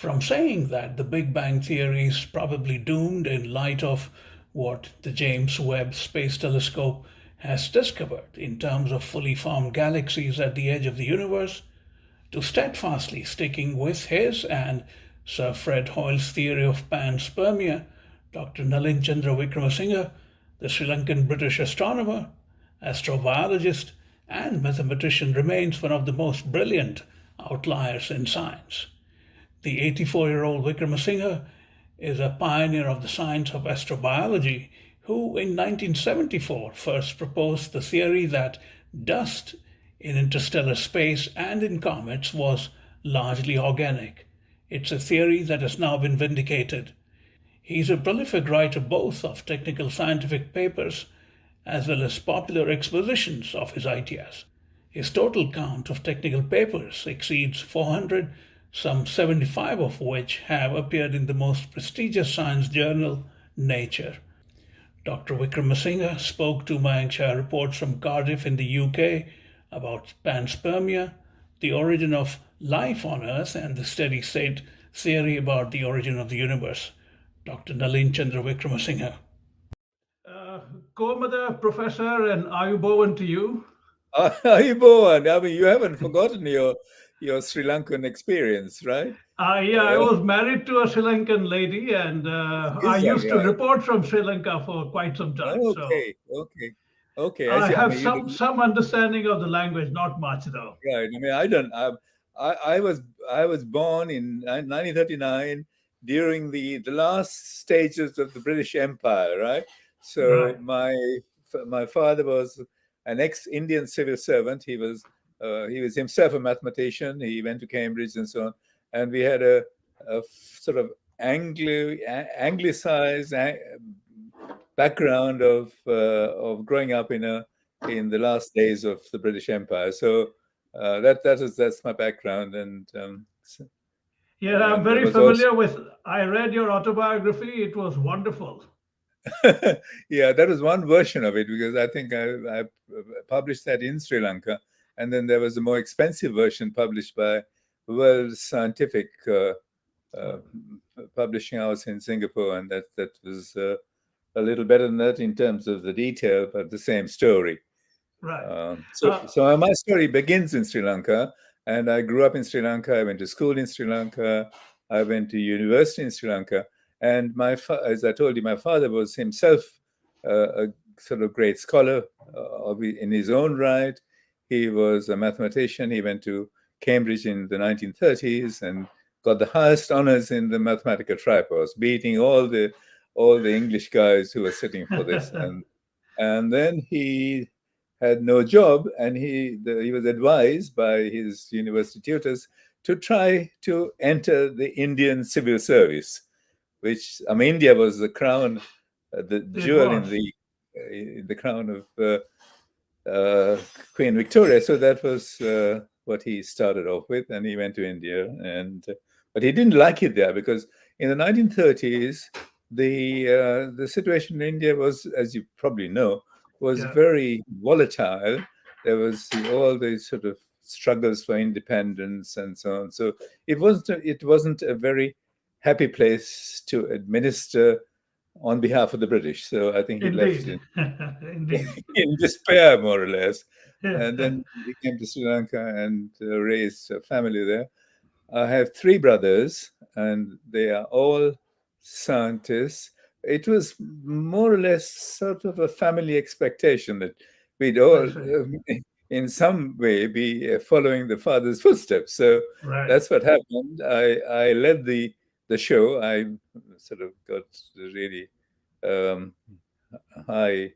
from saying that the Big Bang Theory is probably doomed in light of what the James Webb Space Telescope has discovered in terms of fully formed galaxies at the edge of the universe, to steadfastly sticking with his and Sir Fred Hoyle's theory of panspermia. Dr. Nalin Chandra Wickramasinghe, the Sri Lankan-British astronomer, astrobiologist, and mathematician, remains one of the most brilliant outliers in science. The 84-year-old Wickramasinghe is a pioneer of the science of astrobiology who, in 1974, first proposed the theory that dust in interstellar space and in comets was largely organic. It's a theory that has now been vindicated. He's a prolific writer both of technical scientific papers as well as popular expositions of his ideas. His total count of technical papers exceeds 400, some 75 of which have appeared in the most prestigious science journal, Nature. Dr. Wickramasinghe spoke to Mayank Chhaya Reports from Cardiff in the UK about panspermia, the origin of life on Earth, and the steady state theory about the origin of the universe. Dr. Nalin Chandra Wickramasinghe. Co-mother, Professor, and Ayubowan to you. Ayubowan, I mean, you haven't forgotten your Sri Lankan experience, right? Yeah, I was married to a Sri Lankan lady, and I Is that used to right? report from Sri Lanka for quite some time. So Okay. I I see. I have mean, you some understanding of the language, not much though. right. I mean, I don't. I was born in 1939 during the last stages of the British Empire, right? So Right. my father was an ex-Indian civil servant. He was himself a mathematician. He went to Cambridge and so on. And we had a sort of anglicized background of growing up in the last days of the British Empire. So that's my background, Yeah, I'm and there very was also familiar with. I read your autobiography. It was wonderful. yeah, that was one version of it because I think I published that in Sri Lanka, and then there was a more expensive version published by World Scientific uh, Publishing House in Singapore, and that was a little better than that in terms of the detail, but the same story. Right. So my story begins in Sri Lanka, and I grew up in Sri Lanka. I went to school in Sri Lanka. I went to university in Sri Lanka, and as I told you, my father was himself a sort of great scholar in his own right. He was a mathematician. He went to Cambridge in the 1930s and got the highest honors in the mathematical tripos, beating all the English guys who were sitting for this. And then he had no job, and he was advised by his university tutors to try to enter the Indian civil service, which I mean, India was the crown, the It jewel was. in the crown of Queen Victoria. So that was what he started off with, and he went to India, but he didn't like it there because in the 1930s the situation in India was, as you probably know, was Yeah. very volatile. There was all these sort of struggles for independence and so on. So it wasn't a very happy place to administer on behalf of the British. So I think he left Indeed. in, Indeed. in despair, more or less. And Yeah. then he came to Sri Lanka and raised a family there. I have three brothers, and they are all scientists. It was more or less sort of a family expectation that we'd I all, see. in some way, be following the father's footsteps. So Right. that's what happened. I led the show. I sort of got really um, high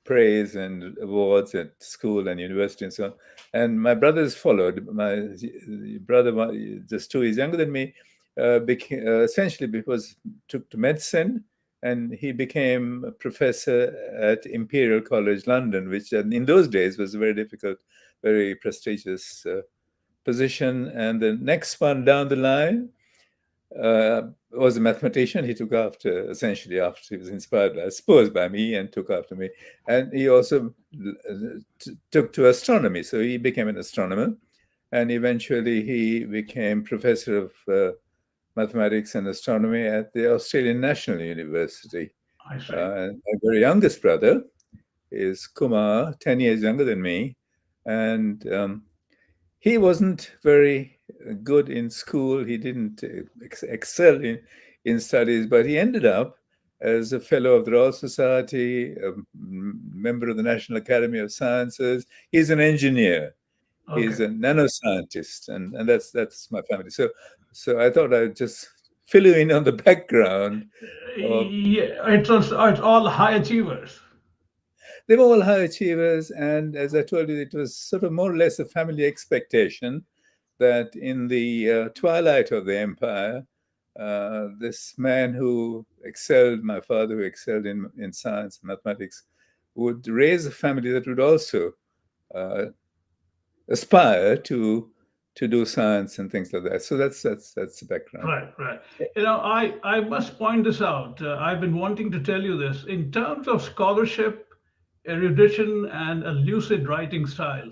praise and awards at school and university and so on. And my brothers followed. My brother, just 2 years younger than me, essentially because took to medicine, and he became a professor at Imperial College London, which in those days was a very difficult, very prestigious position. And the next one down the line was a mathematician. He took after, essentially, after he was inspired, I suppose, by me and took after me. And he also took to astronomy. So he became an astronomer. And eventually he became professor of mathematics and astronomy at the Australian National University. I see. And my very youngest brother is Kumar, 10 years younger than me. And he wasn't very good in school. He didn't excel in studies, but he ended up as a fellow of the Royal Society, a member of the National Academy of Sciences. He's an engineer. He's Okay. a nanoscientist, and that's my family. So I thought I'd just fill you in on the background of. Yeah, it's all high achievers. They were all high achievers, and as I told you, it was sort of more or less a family expectation that in the twilight of the empire, this man who excelled, my father who excelled in science and mathematics, would raise a family that would also uh, aspire to do science and things like that. So that's the background. Right, right. I must point this out. I've been wanting to tell you this. In terms of scholarship, erudition, and a lucid writing style,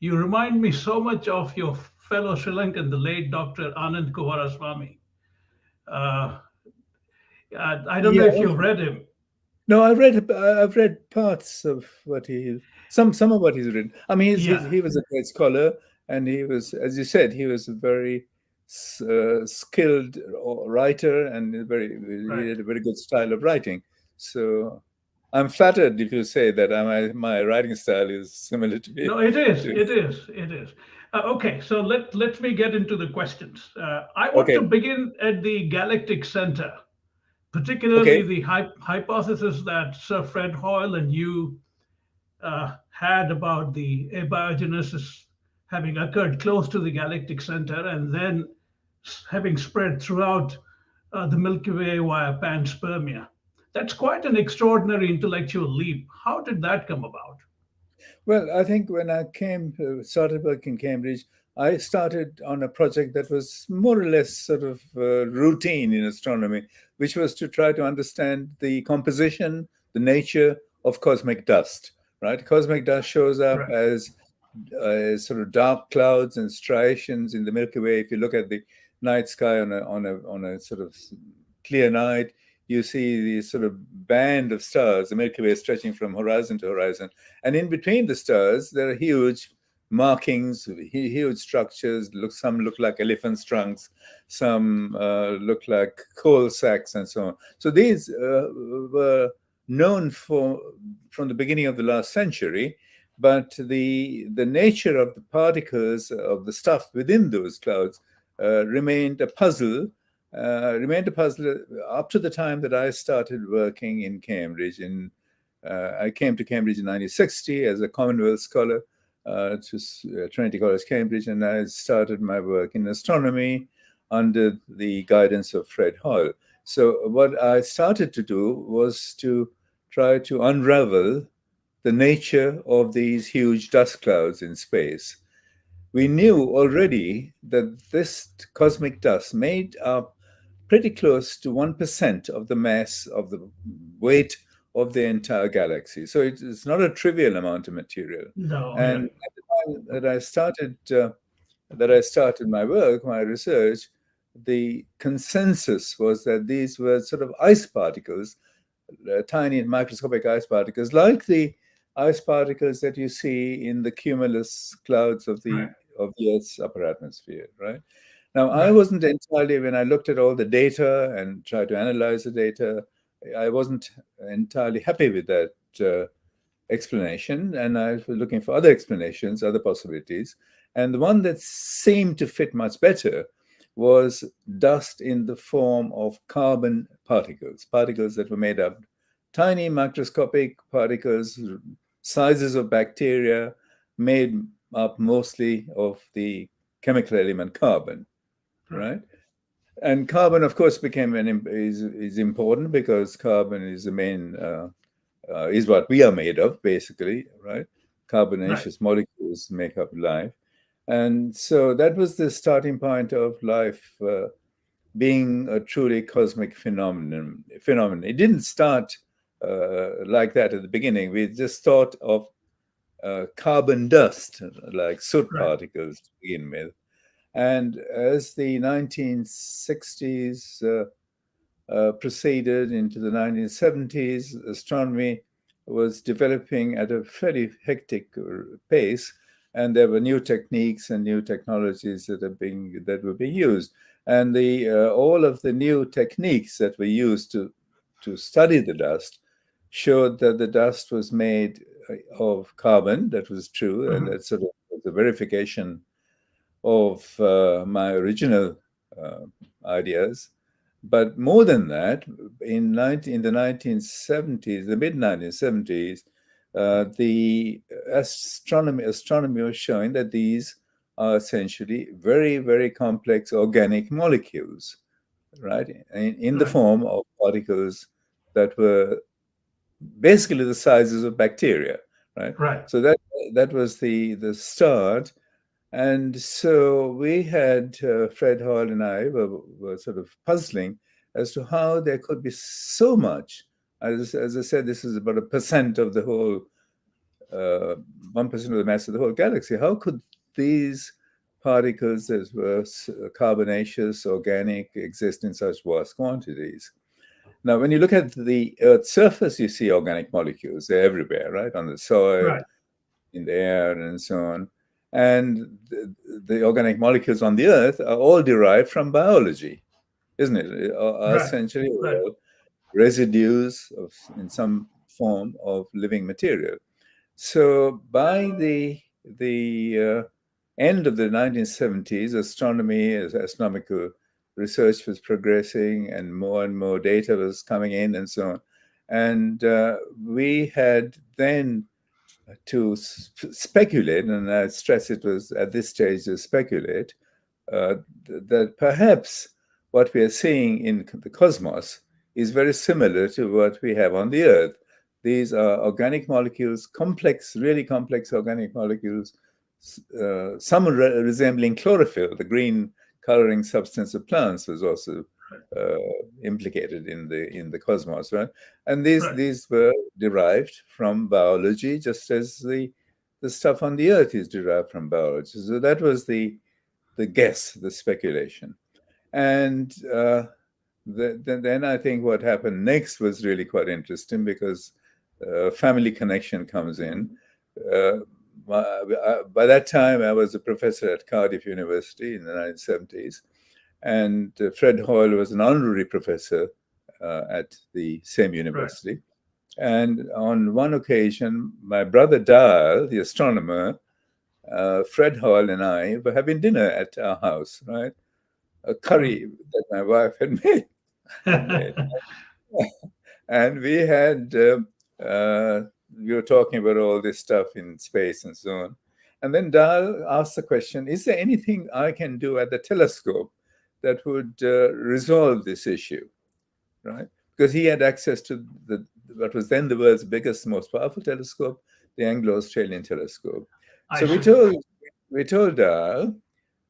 you remind me so much of your fellow Sri Lankan, the late Dr. Anand Kumaraswamy. Uh, I don't know Yeah. if you've read him. No, I've read parts of what he some of what he's written. I mean, Yeah, he was a great scholar, and he was, as you said, he was a very skilled writer, and he right. had a very good style of writing. So I'm flattered if you say that my writing style is similar No, it is. to. It is. It is. Okay, so let me get into the questions. I want to Okay, begin at the galactic center, particularly okay. the hypothesis that Sir Fred Hoyle and you had about the abiogenesis having occurred close to the galactic center and then having spread throughout the Milky Way via panspermia. That's quite an extraordinary intellectual leap. How did that come about? Well, I think when I started work in Cambridge, I started on a project that was more or less sort of routine in astronomy, which was to try to understand the composition, the nature of cosmic dust. Right, cosmic dust shows up Right, as sort of dark clouds and striations in the Milky Way. If you look at the night sky on a sort of clear night, you see the sort of band of stars, the Milky Way stretching from horizon to horizon. And in between the stars, there are huge markings, huge structures. Some look like elephants' trunks, some look like coal sacks, and so on. So these were known from the beginning of the last century, but the nature of the particles of the stuff within those clouds remained a puzzle up to the time that I started working in Cambridge. I came to Cambridge in 1960 as a Commonwealth scholar to Trinity College, Cambridge, and I started my work in astronomy under the guidance of Fred Hoyle. So what I started to do was to try to unravel the nature of these huge dust clouds in space. We knew already that this cosmic dust made up pretty close to 1% of the mass of the weight of the entire galaxy. So it's not a trivial amount of material. no, yeah, And at the time that I started my work, my research, the consensus was that these were sort of ice particles, tiny microscopic ice particles, like the ice particles that you see in the cumulus clouds right, of the Earth's upper atmosphere, right? Now, I right, wasn't entirely, when I looked at all the data and tried to analyze the data, I wasn't entirely happy with that explanation, and I was looking for other explanations, other possibilities. And the one that seemed to fit much better was dust in the form of carbon particles, particles that were made up, tiny microscopic particles, sizes of bacteria, made up mostly of the chemical element carbon, right, right? And carbon, of course, is important because carbon is the main is what we are made of, basically, right? right, Carbonaceous molecules make up life. And so that was the starting point of life being a truly cosmic phenomenon. It didn't start like that at the beginning. We just thought of carbon dust, like soot right. particles to begin with. And as the 1960s proceeded into the 1970s, astronomy was developing at a fairly hectic pace, and there were new techniques and new technologies that were being used, and the all of the new techniques that were used to study the dust showed that the dust was made of carbon. That was true, and that sort of was a verification of my original ideas. But more than that, in the 1970s, the mid 1970s, the astronomy was showing that these are essentially very, very complex organic molecules, right? In the form of particles that were basically the sizes of bacteria, right? Right. So that was the start. And so we had Fred Hoyle and I were sort of puzzling as to how there could be so much. As I said, this is about 1% of the whole, 1% of the mass of the whole galaxy. How could these particles that were carbonaceous, organic, exist in such vast quantities? Now, when you look at the Earth's surface, you see organic molecules. They're everywhere, right? On the soil, Right. in the air, and so on. And the organic molecules on the Earth are all derived from biology, isn't it? Are essentially all residues in some form of living material. So by the end of the 1970s, astronomical research was progressing, and more data was coming in, and so on. And we had then to speculate, and I stress it was at this stage to speculate, that perhaps what we are seeing in the cosmos is very similar to what we have on the Earth. These are organic molecules, really complex organic molecules, some resembling chlorophyll, the green coloring substance of plants was also implicated in the cosmos, right? And these were derived from biology, just as the stuff on the Earth is derived from biology. So that was the guess, the speculation, and then I think what happened next was really quite interesting, because family connection comes in. By that time, I was a professor at Cardiff University in the 1970s, and Fred Hoyle was an honorary professor at the same university. And on one occasion, my brother Dial, the astronomer, Fred Hoyle and I were having dinner at our house, right? A curry that my wife had made. And we had, we were talking about all this stuff in space and so on. And then Dial asked the question, is there anything I can do at the telescope that would resolve this issue, right? Because he had access to what was then the world's biggest, most powerful telescope, the Anglo-Australian telescope. So we told Dial,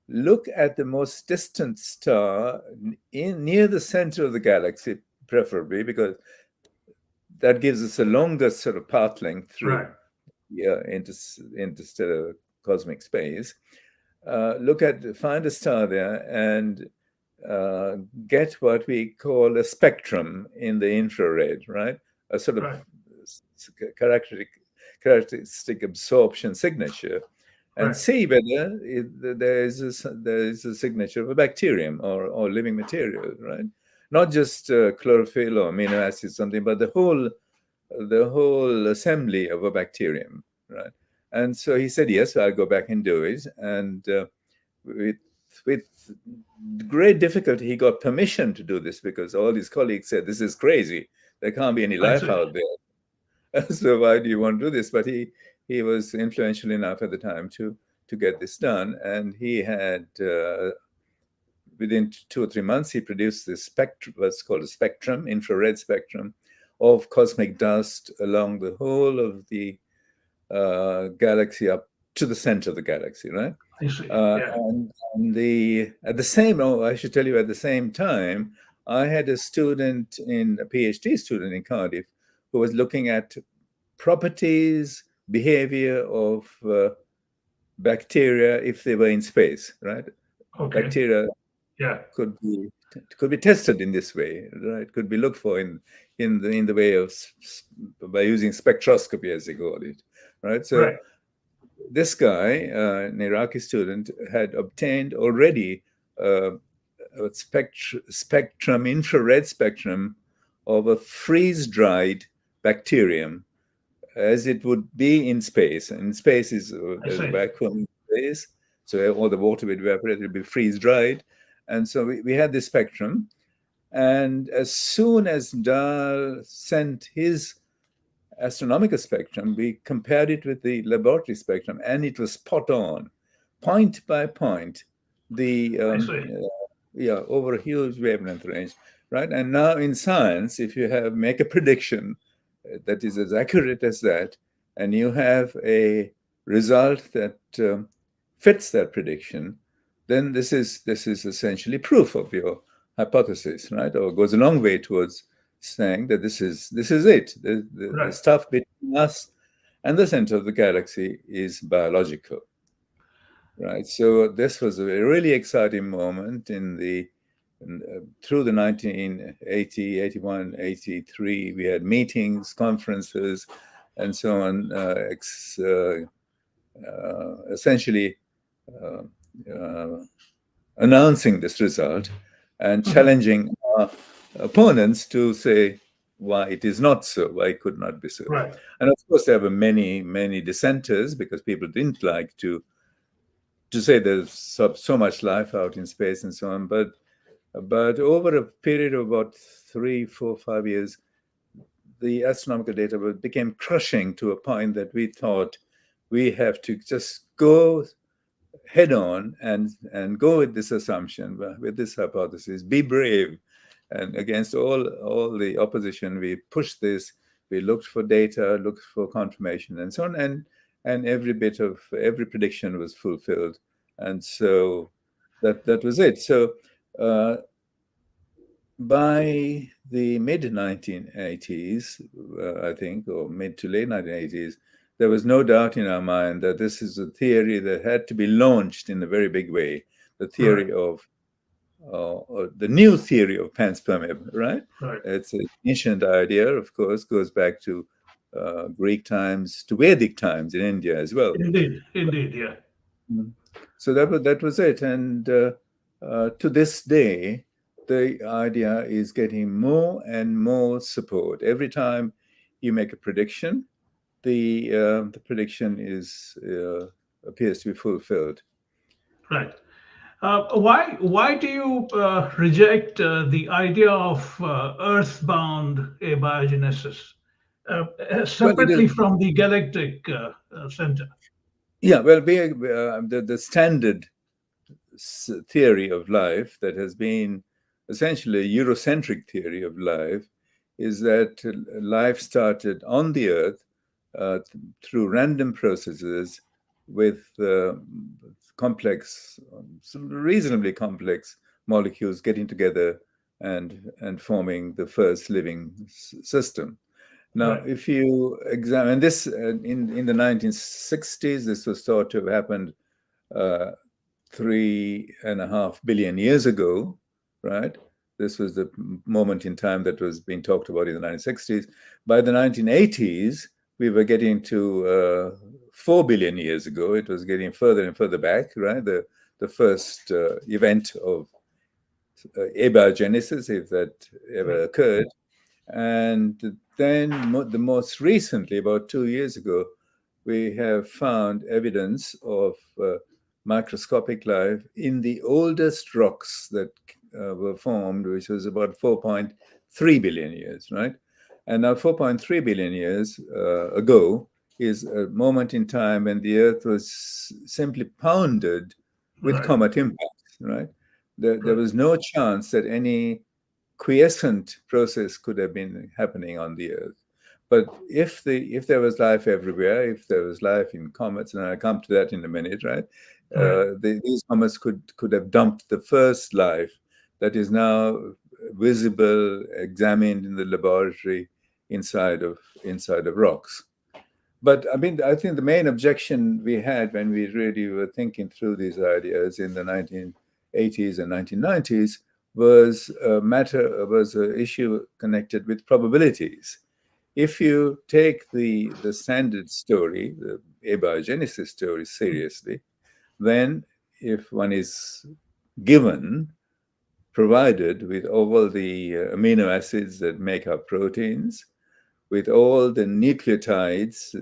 look at the most distant star near the center of the galaxy, preferably, because that gives us a longer sort of path length through interstellar cosmic space. Find a star there and get what we call a spectrum in the infrared, right? A sort of characteristic absorption signature, and see whether there is a signature of a bacterium or living material, right? Not just chlorophyll or amino acids, something, but the whole assembly of a bacterium, right? And so he said, yes, I'll go back and do it. And with great difficulty, he got permission to do this, because all his colleagues said, this is crazy. There can't be any life out there. So why do you want to do this? But he was influential enough at the time to get this done. And he had, within 2 or 3 months, he produced this spectrum, what's called a spectrum, infrared spectrum, of cosmic dust along the whole of the galaxy up to the center of the galaxy, right? I see. And at the same time, I had a PhD student in Cardiff, who was looking at properties, behavior of bacteria if they were in space, right? Okay. bacteria Yeah. could be tested in this way, right? Could be looked for in the way of by using spectroscopy, as they call it, right? So Right. this guy, an Iraqi student, had obtained already a spectrum, infrared spectrum of a freeze-dried bacterium, as it would be in space. And in space I there's a see. vacuum in space, so all the water would evaporate, it would be freeze-dried. And so we had this spectrum. And as soon as Dahl sent his astronomical spectrum, we compared it with the laboratory spectrum, and it was spot on, point by point, the I see. over a huge wavelength range, right? And now in science, if you make a prediction that is as accurate as that, and you have a result that fits that prediction, then this is essentially proof of your hypothesis, right? Or goes a long way towards saying that this is it. The Right. stuff between us and the center of the galaxy is biological, right? So this was a really exciting moment through the 1980, 81, 83. We had meetings, conferences, and so on, essentially uh, uh, announcing this result and Mhm. challenging our opponents to say why it is not so, why it could not be so. Right. And of course, there were many, many dissenters because people didn't like to say there's so much life out in space and so on. But over a period of about 3, 4, 5 years, the astronomical data became crushing to a point that we thought we have to just go head on and go with this assumption, with this hypothesis, be brave. And against all the opposition, we pushed this. We looked for data, looked for confirmation, and so on. And every prediction was fulfilled. And so that was it. So by the mid 1980s, I think, or mid to late 1980s, there was no doubt in our mind that this is a theory that had to be launched in a very big way. The Right. theory of, or the new theory of panspermia, right? Right. It's an ancient idea, of course, goes back to Greek times, to Vedic times in India as well. Indeed. Indeed. Yeah. Mm. So that was it, and to this day, the idea is getting more and more support. Every time you make a prediction, the prediction appears to be fulfilled. Right. Why do you reject the idea of earthbound abiogenesis Well, it is separately from the galactic center? yeah. Well, the standard theory of life that has been essentially a Eurocentric theory of life is that life started on the Earth through random processes with complex, reasonably complex molecules getting together and forming the first living system. Now, Right. if you examine this in the 1960s, this was thought to have happened uh, 3.5 billion years ago, right? This was the moment in time that was being talked about in the 1960s. By the 1980s, we were getting to 4 billion years ago. It was getting further and further back, right? The first event of abiogenesis, if that ever Right. occurred. And then, the most recently, about 2 years ago, we have found evidence of microscopic life in the oldest rocks that were formed, which was about 4.3 billion years, right? And now 4.3 billion years ago is a moment in time when the Earth was simply pounded with Right. comet impacts, right? There Right. was no chance that any quiescent process could have been happening on the Earth. But if there was life everywhere, if there was life in comets, and I'll come to that in a minute, right? Right. These comets could have dumped the first life that is now visible, examined in the laboratory inside of rocks. But I mean, I think the main objection we had when we really were thinking through these ideas in the 1980s and 1990s was an issue connected with probabilities. If you take the standard story, the abiogenesis story, seriously, then if one is given, provided with all the amino acids that make up proteins, with all the nucleotides,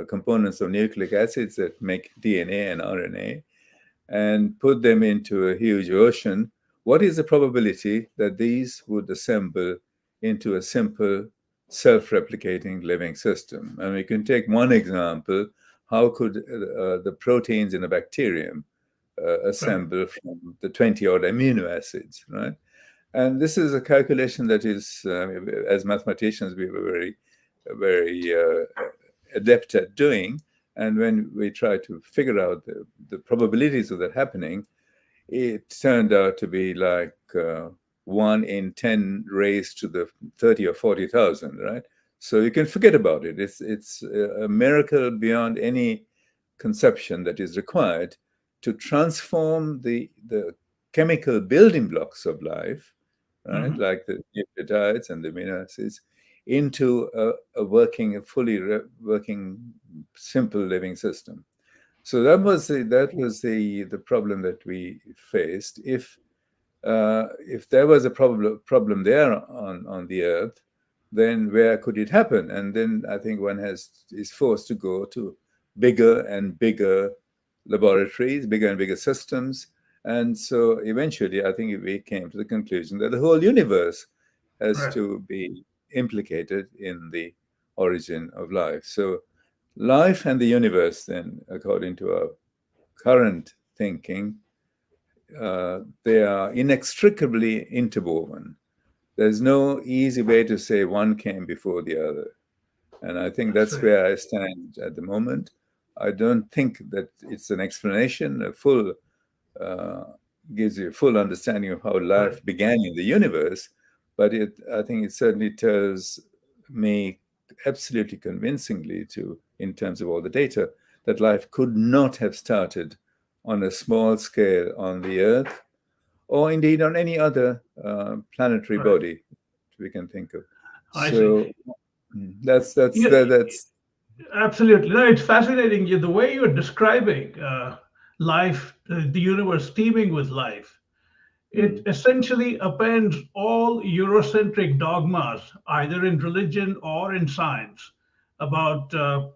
components of nucleic acids that make DNA and RNA, and put them into a huge ocean, what is the probability that these would assemble into a simple self-replicating living system? And we can take one example. How could the proteins in a bacterium Right. assemble from the 20 odd amino acids, right? And this is a calculation that is, as mathematicians, we were very adept at doing. And when we try to figure out the probabilities of that happening, it turned out to be like 1 in 10 raised to the 30 or 40,000, right? So you can forget about it. It's a miracle beyond any conception that is required to transform the chemical building blocks of life, right, Mm-hmm. like the nucleotides and the amino acids, into a working, working, simple living system. So that was the problem that we faced. If there was a problem there on the Earth, then where could it happen? And then I think one is forced to go to bigger and bigger laboratories, bigger and bigger systems. And so eventually, I think we came to the conclusion that the whole universe has Right. to be implicated in the origin of life. So life and the universe, then, according to our current thinking, they are inextricably interwoven. There's no easy way to say one came before the other. And I think That's that's right. where I stand at the moment. I don't think that it's an explanation, a full, uh, gives you a full understanding of how Right. life began in the universe, but I think it certainly tells me absolutely convincingly, in terms of all the data, that life could not have started on a small scale on the Earth, or indeed on any other planetary Right. body we can think of. I see. So that's Yeah, that's absolutely. No, it's fascinating. The way you're describing life, the universe teeming with life. It mm, essentially appends all Eurocentric dogmas, either in religion or in science, about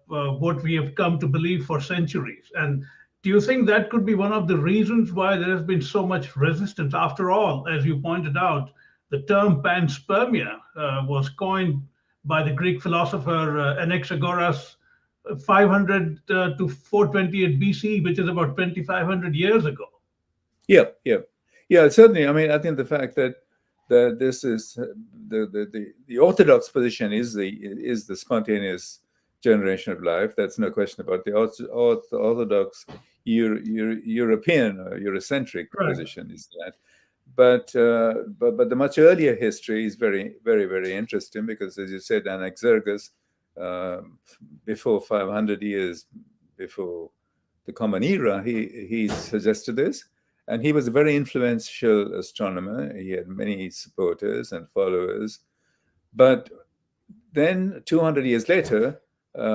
what we have come to believe for centuries. And do you think that could be one of the reasons why there has been so much resistance? After all, as you pointed out, the term panspermia was coined by the Greek philosopher Anaxagoras 500 to 428 BC, which is about 2,500 years ago. yeah, yeah, yeah. Certainly, I mean, I think the fact that this is the orthodox position is the spontaneous generation of life. That's no question about the orthodox European or Eurocentric Right, position is that. But the much earlier history is very interesting because, as you said, Anaxagoras, before 500 years before the Common Era, he suggested this, and he was a very influential astronomer. He had many supporters and followers. But then, 200 years later,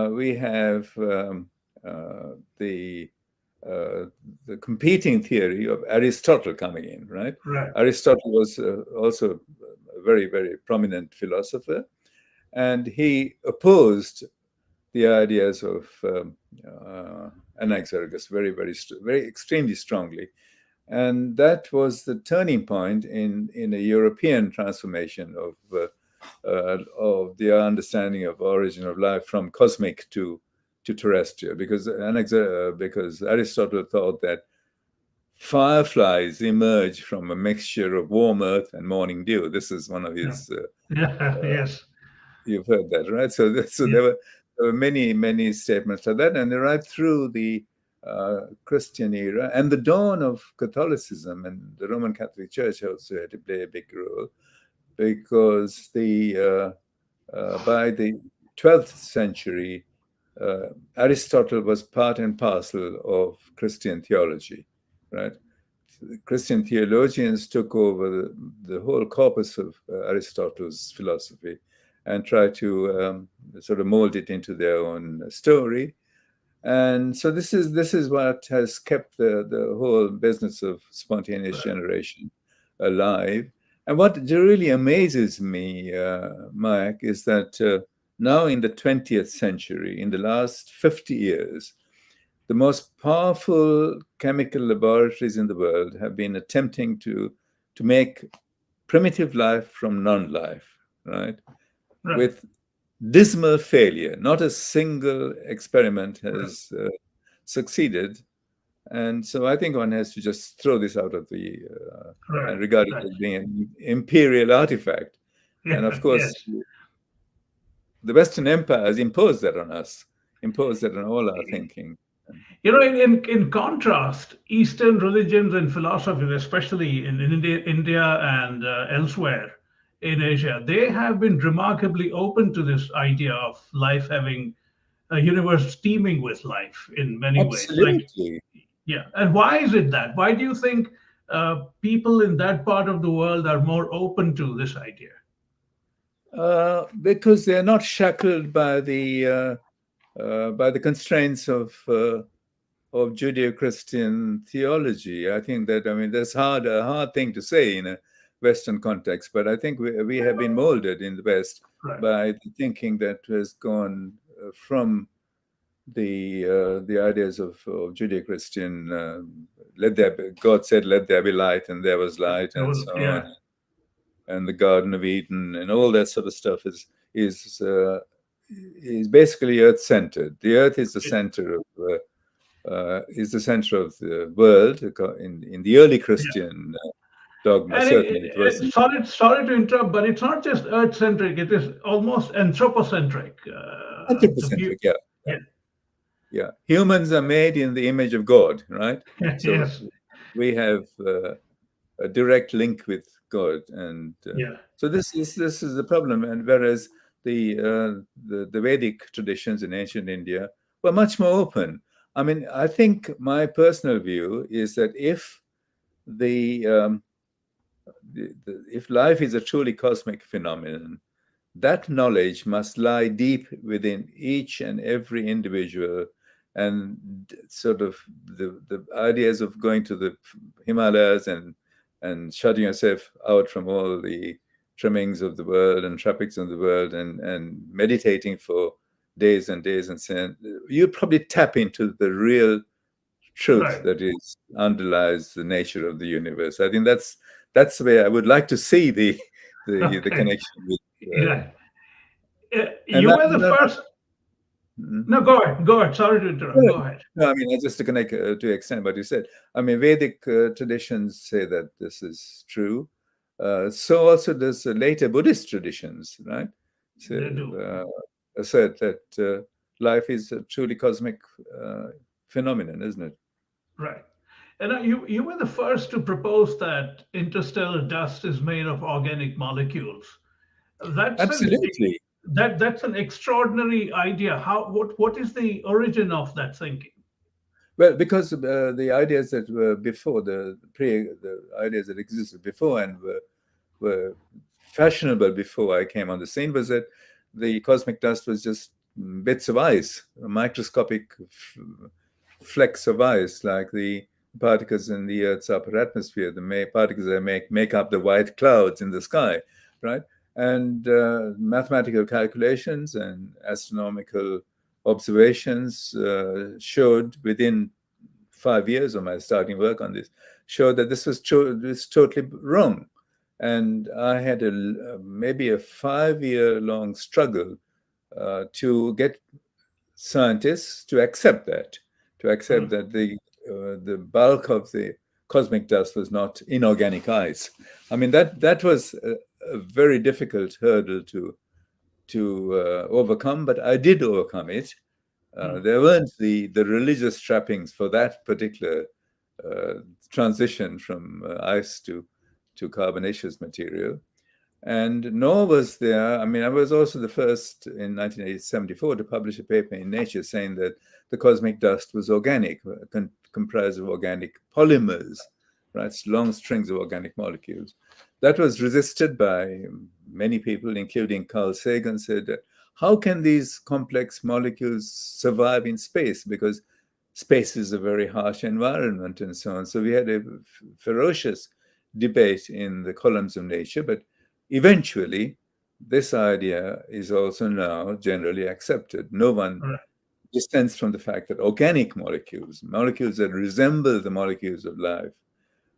we have uh, the uh, the competing theory of Aristotle coming in, right? right, Aristotle was also a very prominent philosopher, and he opposed the ideas of Anaxagoras very extremely strongly. And that was the turning point in a European transformation of the understanding of origin of life from cosmic to terrestrial, because Aristotle thought that fireflies emerge from a mixture of warm earth and morning dew. This is one of yeah, his. yeah, yes, You've heard that, right? So yeah, there were many statements like that, and right through the Christian era and the dawn of Catholicism, and the Roman Catholic Church also had to play a big role because by the 12th century, Aristotle was part and parcel of Christian theology, right? Christian theologians took over the whole corpus of Aristotle's philosophy and tried to sort of mold it into their own story. And so this is what has kept the whole business of spontaneous generation alive. And what really amazes me, Mike, is that now in the 20th century, in the last 50 years, the most powerful chemical laboratories in the world have been attempting to make primitive life from non-life, right? Right. With dismal failure. Not a single experiment has succeeded. And so I think one has to just throw this out of the and Right. regard it Right. as being an imperial artifact. And Yeah. of course, Yes. the Western empires imposed that on us, imposed that on all our thinking. In contrast, Eastern religions and philosophies, especially in India and elsewhere in Asia, they have been remarkably open to this idea of life having a universe teeming with life in many ways. Like, Absolutely. yeah. And why is it that? Why do you think people in that part of the world are more open to this idea? Because they're not shackled by the constraints of Judeo-Christian theology. I think that, I mean, that's a hard thing to say in a Western context, but I think we have been molded in the West Right. by the thinking that has gone from the ideas of Judeo-Christian. God said, "Let there be light," and there was light, and so on. Yeah. And the Garden of Eden and all that sort of stuff is is basically Earth-centered. The Earth is the center of the world in the early Yeah. Christian dogma. And Certainly, it was sorry to interrupt, but it's not just Earth centric, it is almost anthropocentric. The view. anthropocentric. Yeah, yeah, Yeah. yeah. Humans are made in the image of God, right? So Yes. we have a direct link with God, and Yeah. so this is the problem. And whereas the Vedic traditions in ancient India were much more open. I mean, I think my personal view is that if the, if life is a truly cosmic phenomenon, that knowledge must lie deep within each and every individual, and sort of the ideas of going to the Himalayas and shutting yourself out from all the trimmings of the world and traffics of the world and meditating for days and days and saying, you probably tap into the real truth Right. that is underlies the nature of the universe. I think that's the way I would like to see the Okay. connection with Yeah. and You were the first. mm, No, go ahead. Go ahead. Sorry to interrupt. no, Go ahead. no, I mean, just to connect to extend what you said. I mean, Vedic traditions say that this is true. So also does later Buddhist traditions, right? So, They do. assert that life is a truly cosmic phenomenon, isn't it? Right. And you were the first to propose that interstellar dust is made of organic molecules. That's an Absolutely. that's an extraordinary idea. What is the origin of that thinking? Well, because the ideas that were before the ideas that existed before and were fashionable before I came on the scene was that the cosmic dust was just bits of ice, microscopic flecks of ice, like the particles in the Earth's upper atmosphere, the particles that make up the white clouds in the sky, right? And mathematical calculations and astronomical observations showed within 5 years of my starting work on this, showed that this was totally wrong. And I had maybe a 5 year long struggle to get scientists to accept Mm. that the bulk of the cosmic dust was not inorganic ice. I mean, that was a very difficult hurdle to overcome, but I did overcome it. Mm. There weren't the religious trappings for that particular uh, transition from ice to carbonaceous material. And nor was there, I mean, I was also the first in 1974 to publish a paper in Nature saying that the cosmic dust was organic, comprised of organic polymers. right? Long strings of organic molecules. That was resisted by many people, including Carl Sagan, said, how can these complex molecules survive in space? Because space is a very harsh environment and so on. So we had a ferocious debate in the columns of Nature, but eventually this idea is also now generally accepted. No one Right. distends from the fact that organic molecules, molecules that resemble the molecules of life,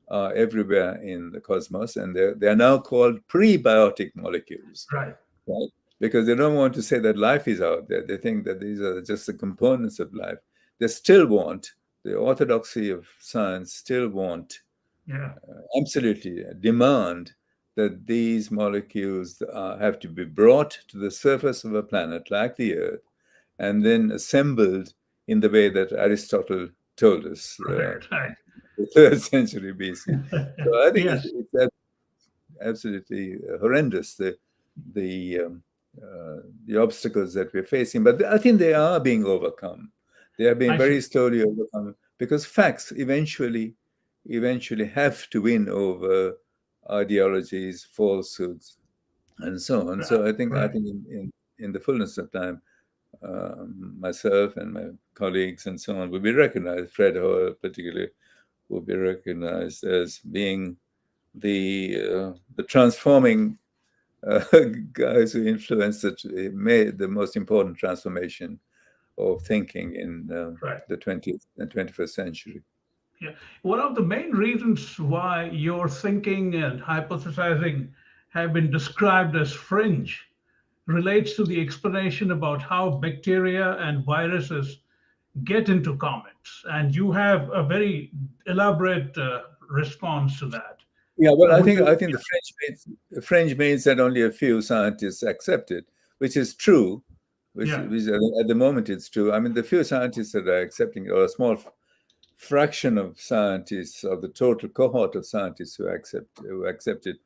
are everywhere in the cosmos, and they're now called prebiotic molecules, Right. right? Because they don't want to say that life is out there. They think that these are just the components of life. They still want, the orthodoxy of science still want, Yeah. absolutely demand that these molecules have to be brought to the surface of a planet like the Earth and then assembled in the way that Aristotle told us, Right. Right. the third century BC. So I think Yes. it's absolutely horrendous, the um, the obstacles that we're facing. But I think they are being overcome. They are being I very see. slowly overcome because facts eventually have to win over ideologies, falsehoods, and so on. Right. So I Right. think in the fullness of time, myself and my colleagues and so on will be recognized. Fred Hoyle, particularly, will be recognized as being the transforming uh, guys who influenced it, made the most important transformation of thinking in Right. the 20th and 21st century. Yeah. One of the main reasons why your thinking and hypothesizing have been described as fringe relates to the explanation about how bacteria and viruses get into comets. And you have a very elaborate response to that. Yeah, well, Would I you? think the French means that only a few scientists accept it, which is true. Yeah. Which at the moment it's true. I mean, the few scientists that are accepting it, or a small fraction of scientists, of the total cohort of scientists who accept it,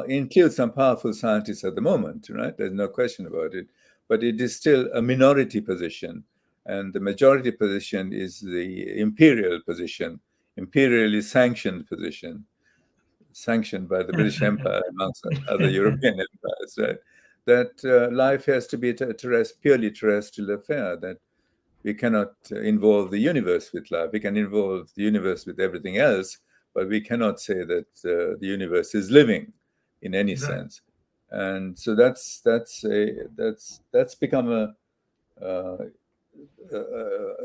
include some powerful scientists at the moment, right? There's no question about it. But it is still a minority position, and the majority position is the imperial position, imperially sanctioned position, sanctioned by the British Empire amongst other European empires, right? That life has to be a purely terrestrial affair. That we cannot involve the universe with life. We can involve the universe with everything else, but we cannot say that the universe is living in any Right. sense. And so that's become uh,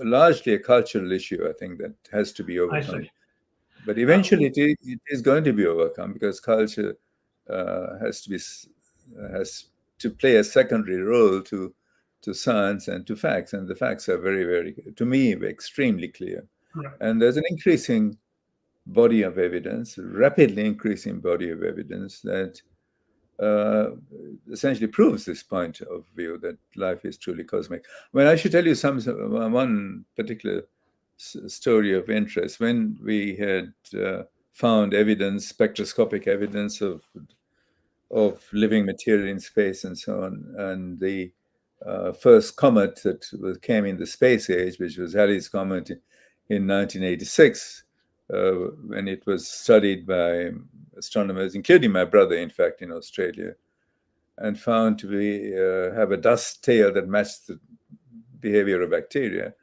largely a cultural issue, I think, that has to be I see. overcome. But Uh, eventually, it is going to be overcome because culture has to be has to play a secondary role to science and to facts, and the facts are very, very, to me, extremely clear. right. And there's an increasing body of evidence, rapidly increasing body of evidence that uh, essentially proves this point of view that life is truly cosmic. I mean, I should tell you one particular story of interest. When we had found evidence, spectroscopic evidence of living material in space and so on, and the first comet that came in the space age, which was Halley's Comet in 1986, when it was studied by astronomers, including my brother, in fact, in Australia, and found to have a dust tail that matched the behavior of bacteria.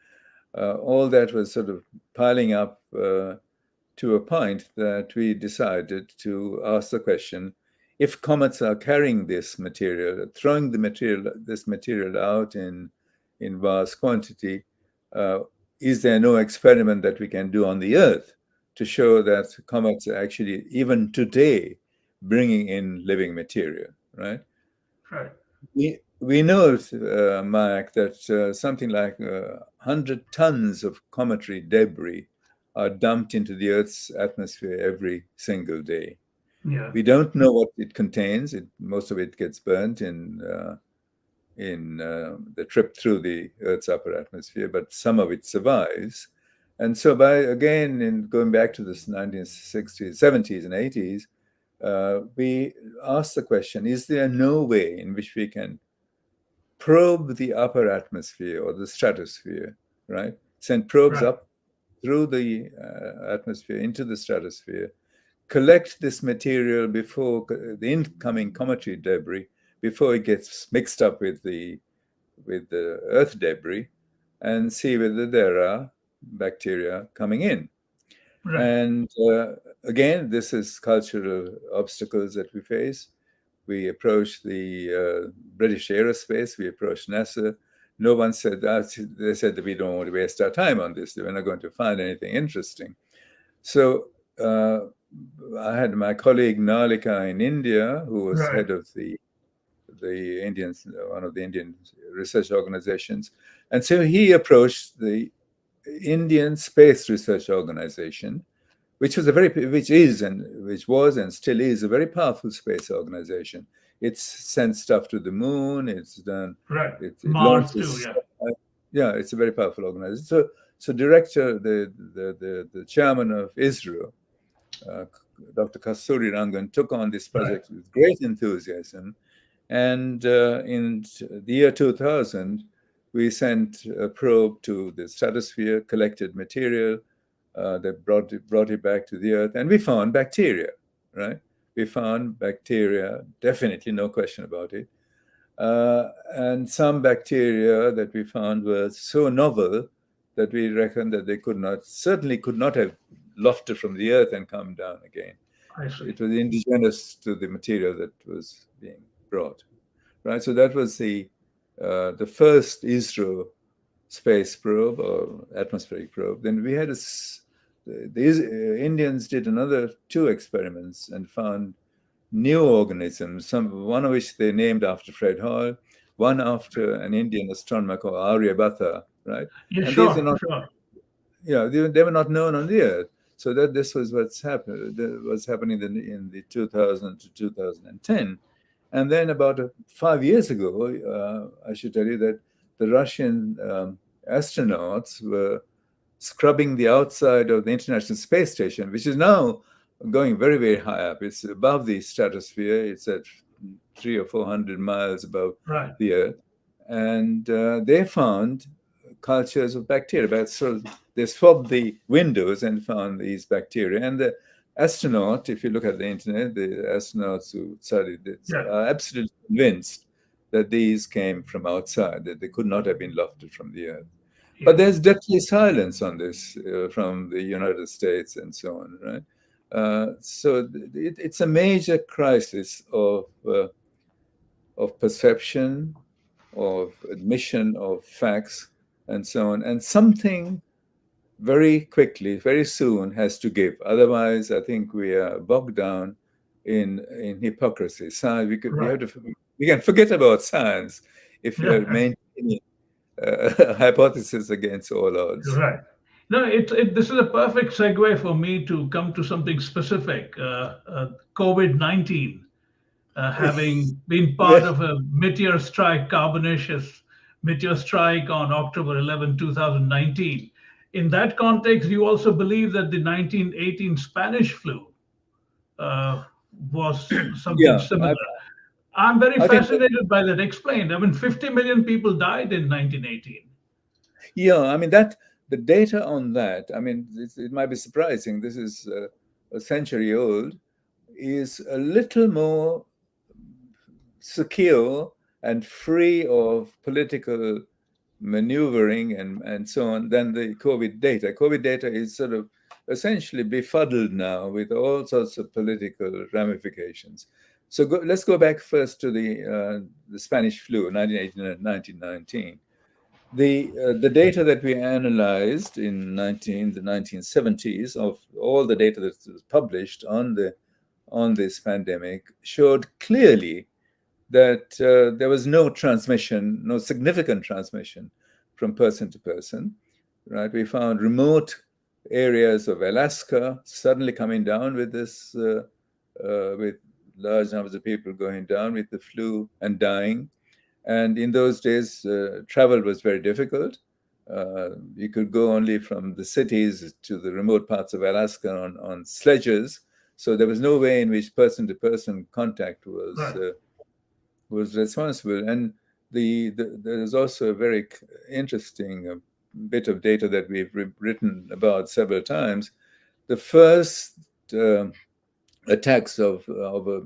All that was sort of piling up to a point that we decided to ask the question: if comets are carrying this material, throwing this material out in vast quantity, uh, is there no experiment that we can do on the Earth to show that comets are actually, even today, bringing in living material, right? Right. We know, Mayank, that something like 100 tons of cometary debris are dumped into the Earth's atmosphere every single day. Yeah. We don't know what it contains. Most of it gets burnt in the trip through the Earth's upper atmosphere, but some of it survives. And so, in going back to this 1960s, 70s, and 80s, we asked the question: is there no way in which we can probe the upper atmosphere or the stratosphere, right? Send probes Right. up through the atmosphere into the stratosphere, collect this material before the incoming cometary debris, before it gets mixed up with the Earth debris, and see whether there are bacteria coming in. Right. And again, this is cultural obstacles that we face. We approached the British Aerospace, we approached NASA. No one said that. They said that we don't want to waste our time on this. We're not going to find anything interesting. So I had my colleague Nalika in India, who was Right. head of the Indians, one of the Indian research organizations. And so he approached the Indian Space Research Organization, which was and still is a very powerful space organization. It's sent stuff to the moon. It's done. Right. It Mars too. launches. Yeah. Yeah, it's a very powerful organization. So director, the chairman of ISRO, Dr. Kasturi Rangan, took on this Right. project with great enthusiasm. And in the year 2000, we sent a probe to the stratosphere, collected material that brought it back to the Earth, and we found bacteria, right? We found bacteria, definitely, no question about it. And some bacteria that we found were so novel that we reckon that they certainly could not have lofted from the Earth and come down again. I see. It was indigenous to the material that was being brought, right? So that was the first ISRO space probe or atmospheric probe. Then we had these Indians did another 2 experiments and found new organisms, one of which they named after Fred Hoyle, one after an Indian astronomer called Aryabhatha, right? Yeah. And these are Sure. not, Sure. they were not known on the Earth. So that this was what's happened, was happening in the 2000 to 2010. And then about 5 years ago, I should tell you that the Russian astronauts were scrubbing the outside of the International Space Station, which is now going very, very high up. It's above the stratosphere. It's at 300 or 400 miles above Right. the Earth. And they found cultures of bacteria. So they swabbed the windows and found these bacteria. And the astronaut, if you look at the internet, the astronauts who studied this Yeah. are absolutely convinced that these came from outside, that they could not have been lofted from the Earth. Yeah. But there's deathly silence on this from the United States and so on, right? So it's a major crisis of perception, of admission of facts, and so on. And something very quickly, very soon, has to give. Otherwise, I think we are bogged down in hypocrisy. Science, Right. we can forget about science if we Yeah. are maintaining hypothesis against all odds. Right. No, this is a perfect segue for me to come to something specific. COVID-19, having been part Yeah, of a meteor strike, carbonaceous meteor strike on October 11, 2019. In that context, you also believe that the 1918 Spanish flu uh, was something yeah. similar. I'm very I think fascinated by that. Explain. I mean, 50 million people died in 1918. yeah, I mean that the data on that. I mean, it might be surprising. This is a century old. Is a little more secure and free of political maneuvering and so on than the COVID data. COVID data is sort of essentially befuddled now with all sorts of political ramifications. So let's go back first to the Spanish flu, 1918 and 1919. The data that we analyzed in the 1970s of all the data that was published on this pandemic showed clearly that there was no transmission, no significant transmission from person to person. Right? We found remote areas of Alaska suddenly coming down with with large numbers of people going down with the flu and dying. And in those days, travel was very difficult. You could go only from the cities to the remote parts of Alaska on sledges. So there was no way in which person-to-person contact Right. was responsible. And there's also a very interesting bit of data that we've written about several times. The first attacks of a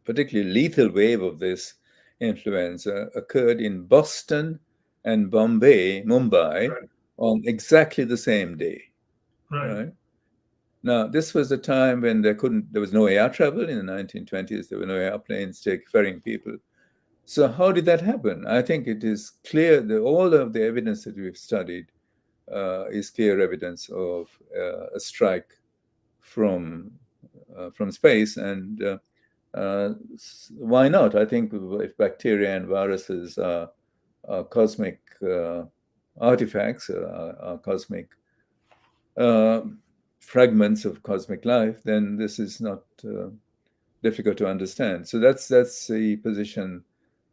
particularly lethal wave of this influenza occurred in Boston and Mumbai, Right. on exactly the same day, Right. right? Now, this was a time when there was no air travel in the 1920s. There were no airplanes ferrying people. So how did that happen? I think it is clear that all of the evidence that we've studied is clear evidence of a strike from space, and why not? I think if bacteria and viruses are cosmic artifacts, are cosmic uh, fragments of cosmic life, then this is not difficult to understand. So that's the position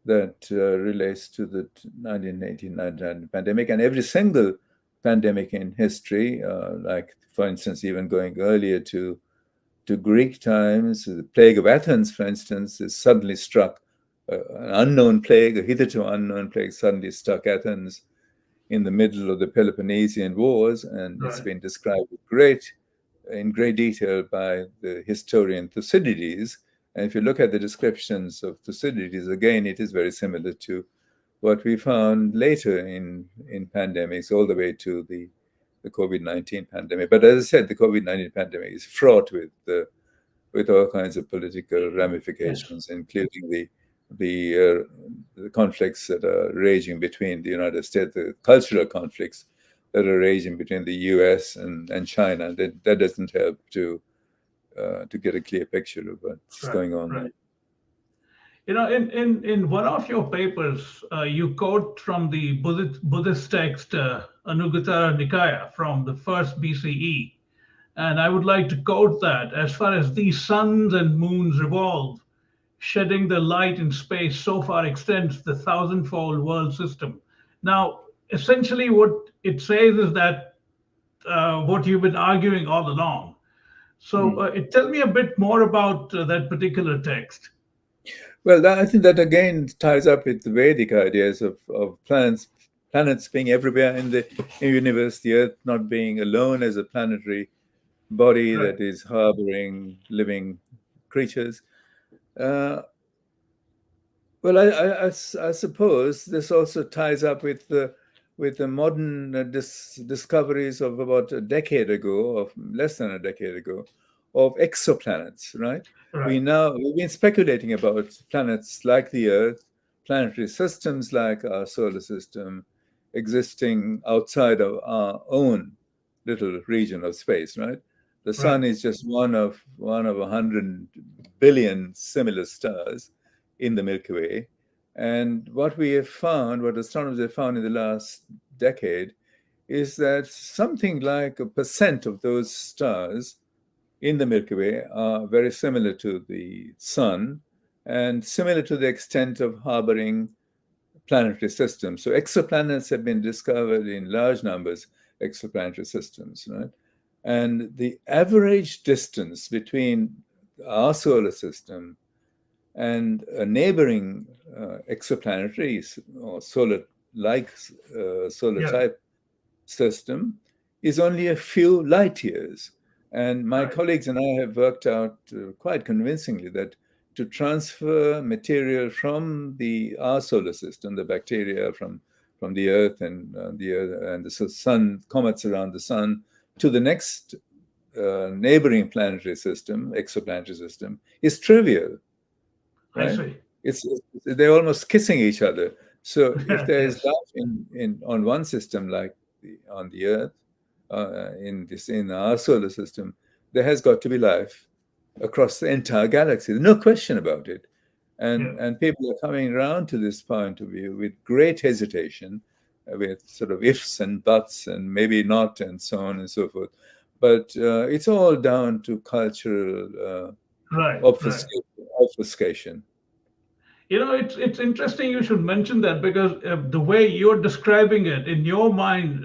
that relates to the 1918-1919 pandemic, and every single pandemic in history, like for instance, even going earlier to Greek times, the plague of Athens, for instance, is suddenly struck. An unknown plague, a hitherto unknown plague, suddenly struck Athens in the middle of the Peloponnesian Wars, and it's Right. been described in great detail by the historian Thucydides. And if you look at the descriptions of Thucydides, again, it is very similar to what we found later in pandemics, all the way to the COVID-19 pandemic. But as I said, the COVID-19 pandemic is fraught with all kinds of political Yes. ramifications, including the conflicts that are raging between the United States, the cultural conflicts that are raging between the U.S. and China. That doesn't help to get a clear picture of what's Right. going on there. Right. In one of your papers, you quote from the Buddhist text Anuttara Nikaya from the first BCE. And I would like to quote that: as far as these suns and moons revolve, shedding their light in space so far extends the thousandfold world system. Now, essentially, what it says is that what you've been arguing all along. So, Mm. tell me a bit more about that particular text. Well, I think that again ties up with the Vedic ideas of planets being everywhere in the universe, the Earth not being alone as a planetary body Right. that is harboring living creatures. Uh, well, I suppose this also ties up with the modern discoveries of about a decade ago, of less than a decade ago, of exoplanets. Right? Right. We've been speculating about planets like the Earth, planetary systems like our solar system, existing outside of our own little region of space. Right? The Right. sun is just one of 100 billion similar stars in the Milky Way. And what we have found, what astronomers have found in the last decade, is that something like a percent of those stars in the Milky Way are very similar to the sun and similar to the extent of harboring planetary systems. So exoplanets have been discovered in large numbers, exoplanetary systems, right? And the average distance between our solar system and a neighboring exoplanetary or solar-like solar Yeah. type system is only a few light years. And my Right. colleagues and I have worked out quite convincingly that to transfer material from our solar system, the bacteria from the Earth and the sun, comets around the sun, to the next neighboring planetary system, exoplanetary system, is trivial, I right? see. They're almost kissing each other. So if there is Yes. life in on one system, like on the Earth, in our solar system, there has got to be life across the entire galaxy. There's no question about it. Yeah. And people are coming around to this point of view with great hesitation, with sort of ifs and buts and maybe not and so on and so forth. But it's all down to cultural Right. Right. obfuscation. It's interesting you should mention that because the way you're describing it in your mind,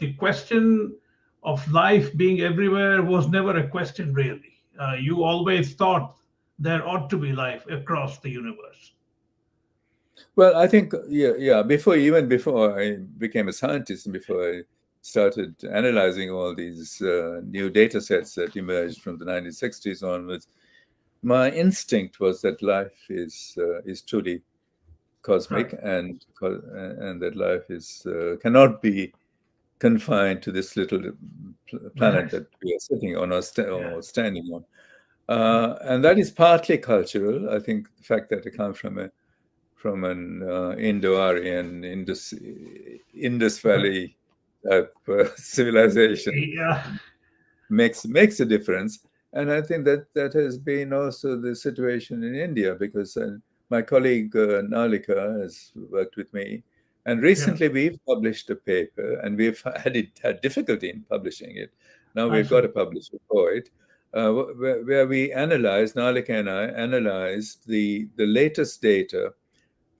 the question of life being everywhere was never a question really. You always thought there ought to be life across the universe. Well, I think, yeah. Even before I became a scientist and before I started analyzing all these new data sets that emerged from the 1960s onwards, my instinct was that life is truly Right. cosmic, and that life is cannot be confined to this little planet Right. that we are sitting on, Yeah. or standing on. And that is partly cultural. I think the fact that I come from an Indo-Aryan Indus Right. Valley type civilization Yeah. makes a difference. And I think that that has been also the situation in India, because my colleague Nalika has worked with me, and Yeah. recently we've published a paper, and we've had difficulty in publishing it. Now I we've got see. a publisher for it, where we analyzed, Nalika and I analyzed the latest data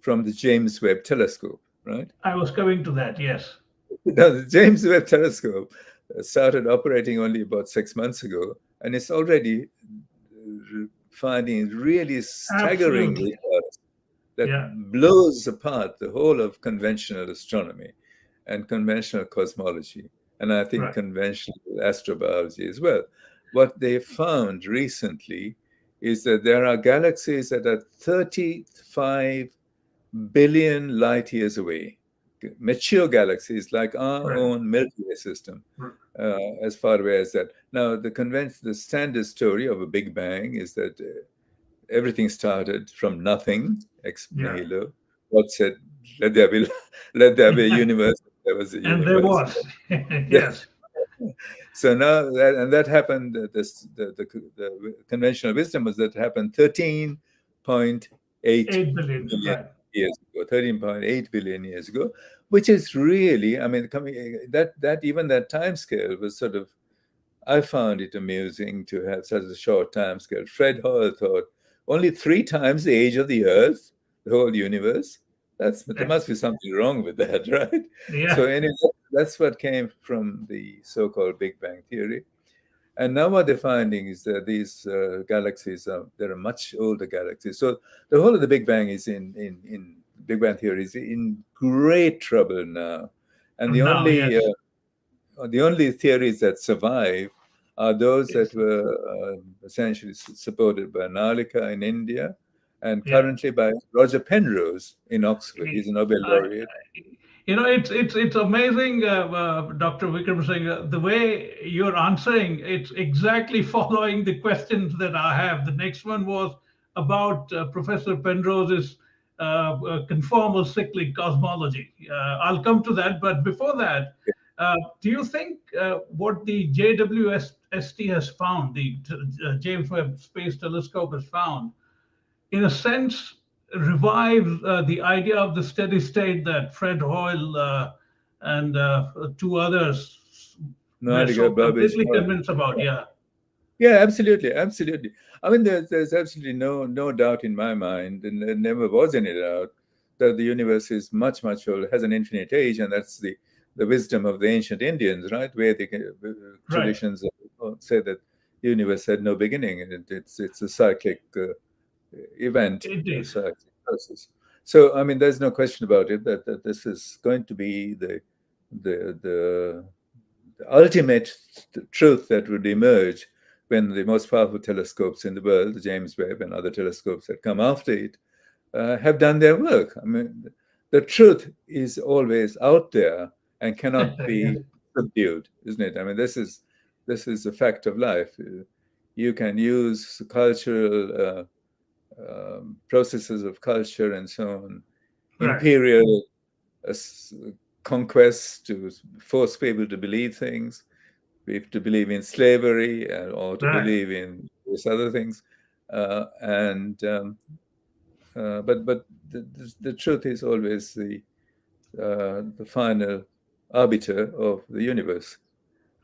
from the James Webb Telescope, right? I was coming to that. Yes. Now, the James Webb Telescope started operating only about 6 months ago, and it's already finding really staggering Absolutely. results that Yeah. blows apart the whole of conventional astronomy and conventional cosmology, and I think Right. conventional astrobiology as well. What they found recently is that there are galaxies that are 35 billion light years away, mature galaxies like our Right. own Milky Way system, R- as far away as that. Now, the standard story of a Big Bang is that everything started from nothing, ex Yeah. nihilo. God said, "Let there be, let there be a universe." There was a And there universe. was. Yes. So now that happened. The conventional wisdom was that happened 13.8 8 billion. billion Right. years ago, 13.8 billion years ago, which is really, I mean, coming that even that time scale was sort of, I found it amusing to have such a short time scale. Fred Hoyle thought only three times the age of the Earth, the whole universe. There Right. must be something wrong with that, right? Yeah. So anyway, that's what came from the so-called Big Bang theory. And now what they're finding is that these galaxies there are much older galaxies. So the whole of the Big Bang is in Big Bang theory is in great trouble now, and Now, yes. the only theories that survive are those that Yes. were essentially supported by Nalika in India, and Yeah. currently by Roger Penrose in Oxford. He's a Nobel I, laureate. it's amazing, Dr. Wickramasinghe, the way you're answering. It's exactly following the questions that I have. The next one was about Professor Penrose's conformal cyclic cosmology. I'll come to that, but before that, do you think what the JWST has found, the James Webb Space Telescope has found, in a sense, revives the idea of the steady state that Fred Hoyle and two others were Nalika, so Babbage, completely convinced about. Yeah, yeah, absolutely, absolutely. I mean, there's absolutely no doubt in my mind, and there never was any doubt that the universe is much older, has an infinite age, and that's the wisdom of the ancient Indians, right? Where the right. traditions say that the universe had no beginning, and it's a cyclic event, It a is. cyclic process. So, I mean, there's no question about it that this is going to be the the ultimate truth that would emerge when the most powerful telescopes in the world, the James Webb and other telescopes that come after it, have done their work. I mean, the truth is always out there and cannot Yes, be subdued, isn't it? I mean, this is a fact of life. You can use cultural processes of culture and so on, right, imperial uh, conquests to force people to believe things, to believe in slavery, or to right, believe in these other things. And but the truth is always the final arbiter of the universe.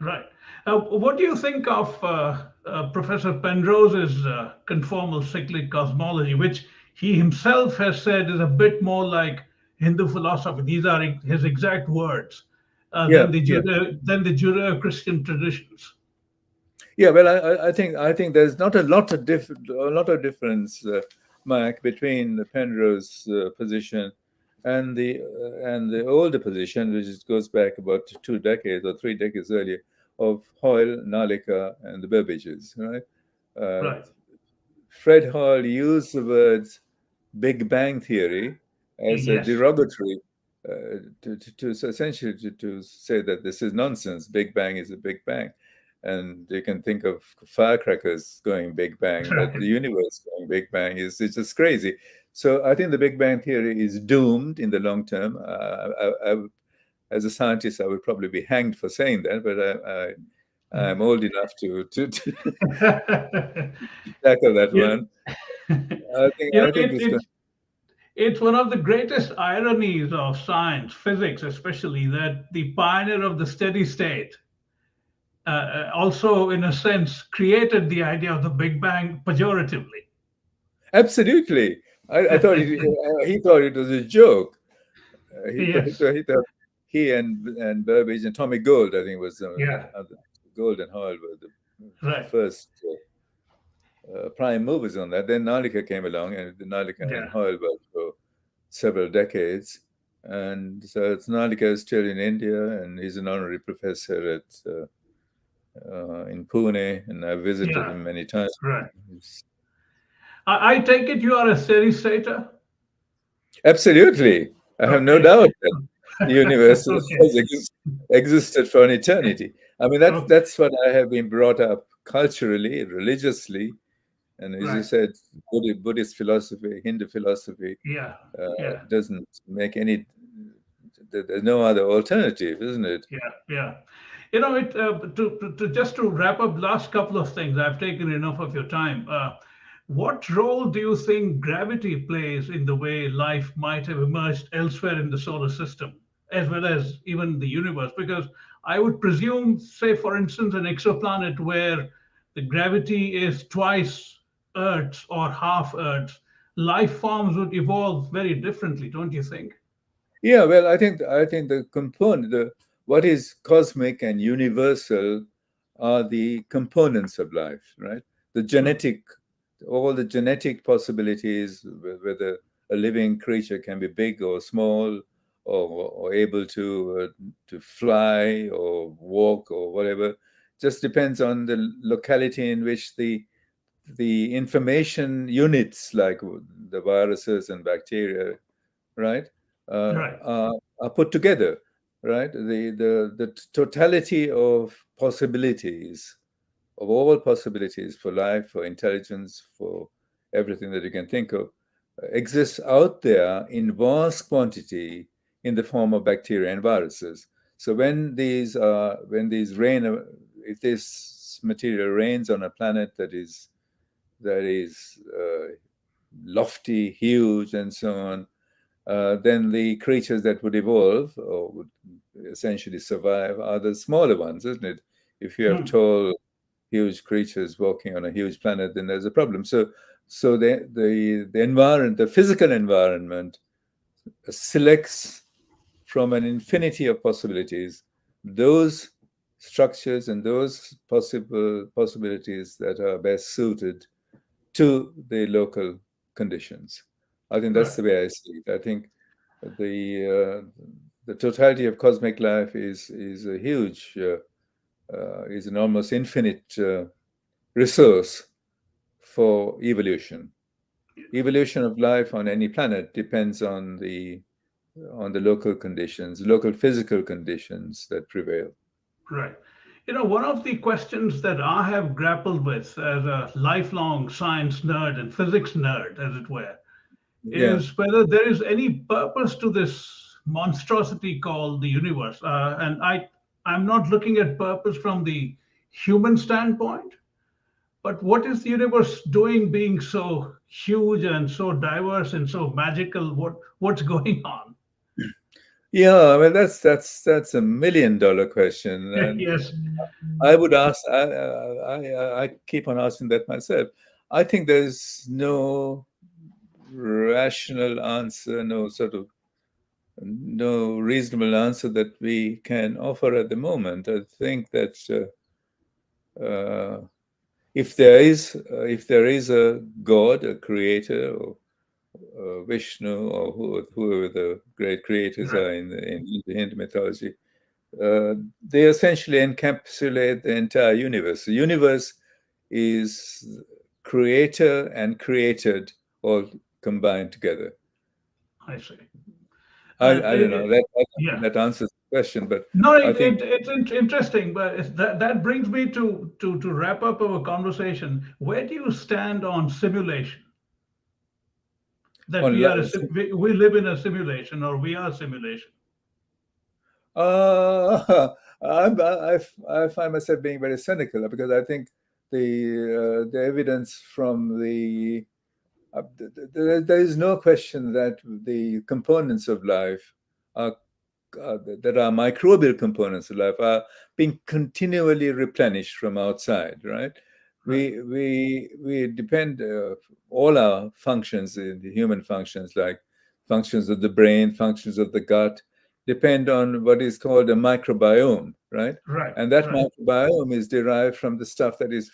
right. What do you think of Professor Penrose's conformal cyclic cosmology, which he himself has said is a bit more like Hindu philosophy? These are his exact words Yeah, yeah. than the Judeo-Christian traditions. Yeah, well, I think there's not a lot of difference. Mac, between the Penrose position and the older position, which goes back about 2 decades or 3 decades earlier, of Hoyle, Nalika, and the Babbages. Right? Uh, Right. Fred Hoyle used the words Big Bang Theory as a Yes. derogatory to essentially to say that this is nonsense. Big Bang is a Big Bang. And you can think of firecrackers going Big Bang, but Right. the universe going Big Bang is it's just crazy. So I think the Big Bang Theory is doomed in the long term. As a scientist, I would probably be hanged for saying that, but I'm old enough to tackle that you, one. you know, I think it's going. it's one of the greatest ironies of science, physics especially, that the pioneer of the steady state also, in a sense, created the idea of the Big Bang pejoratively. Absolutely. I thought he thought it was a joke. Yes. He thought he and Burbage and Tommy Gold, I think, was Yeah. Gold and Hoyle were the Right. first prime movers on that. Then Nalika came along, and Nalika and Yeah. Hoyle worked for several decades. And so it's Nalika is still in India, and he's an honorary professor at in Pune, and I've visited Yeah. him many times. Right. He's- I take it you are a steady stater. Absolutely. I have no Okay. doubt that the universe Okay. has existed for an eternity. I mean, Okay. that's what I have been brought up culturally, religiously, and as you Right. said, Buddhist philosophy, Hindu philosophy Yeah. Yeah. doesn't make any. There's no other alternative, isn't it? Yeah. Yeah. You know, to just to wrap up last couple of things, I've taken enough of your time. What role do you think gravity plays in the way life might have emerged elsewhere in the solar system, as well as even the universe? Because I would presume, say, for instance, an exoplanet where the gravity is twice Earth's or half Earth's, life forms would evolve very differently, don't you think? Yeah, well, I think the component, what is cosmic and universal, are the components of life, right? The Hmm. genetic, all the genetic possibilities, whether a living creature can be big or small, or able to fly or walk or whatever, just depends on the locality in which the information units, like the viruses and bacteria, right, Right. are put together, right? The totality of possibilities, of all possibilities for life, for intelligence, for everything that you can think of, exists out there in vast quantity in the form of bacteria and viruses. So when these rain, if this material rains on a planet that is lofty, huge, and so on, then the creatures that would evolve or would essentially survive are the smaller ones, isn't it? If you have Hmm. tall, huge creatures walking on a huge planet, then there's a problem. So the environment, the physical environment, selects from an infinity of possibilities those structures and those possibilities that are best suited to the local conditions. I think that's Right. the way I see it. I think the the totality of cosmic life is a huge, is an almost infinite resource for evolution. Evolution of life on any planet depends on the local conditions, local physical conditions that prevail. Right. You know, one of the questions that I have grappled with as a lifelong science nerd and physics nerd, as it were, Yeah, is whether there is any purpose to this monstrosity called the universe. I'm not looking at purpose from the human standpoint, but what is the universe doing being so huge and so diverse and so magical? What's going on? yeah. I mean, that's $1 million question, and Yes. I would ask. I keep on asking that myself. I think there's no rational answer, no reasonable answer that we can offer at the moment. I think that uh, if there is a God, a creator, or Vishnu, or whoever the great creators Right. are in the Hindu mythology, they essentially encapsulate the entire universe. The universe is creator and created all combined together. I see. I don't know that Yeah. that answers the question, but No, I think it's interesting, but that brings me to wrap up our conversation. Where do you stand on simulation? That on we live in a simulation, or we are simulation. I find myself being very cynical because I think the evidence from there is no question that the components of life are that are microbial components of life are being continually replenished from outside, right? Right. We depend all our functions in the human functions, like functions of the brain, functions of the gut, depend on what is called a microbiome, right? Right. And that Right. microbiome is derived from the stuff that is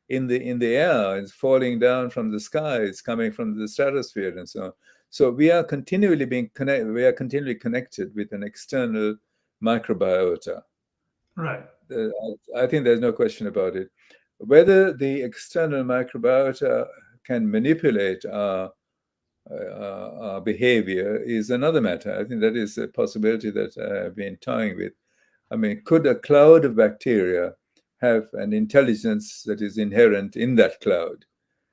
in the air, it's falling down from the sky, it's coming from the stratosphere, and so on. So we are continually being connected. We are continually connected with an external microbiota. Right. Uh, I think there's no question about it. Whether the external microbiota can manipulate our behavior is another matter. I think that is a possibility that I've been toying with. I mean, could a cloud of bacteria have an intelligence that is inherent in that cloud?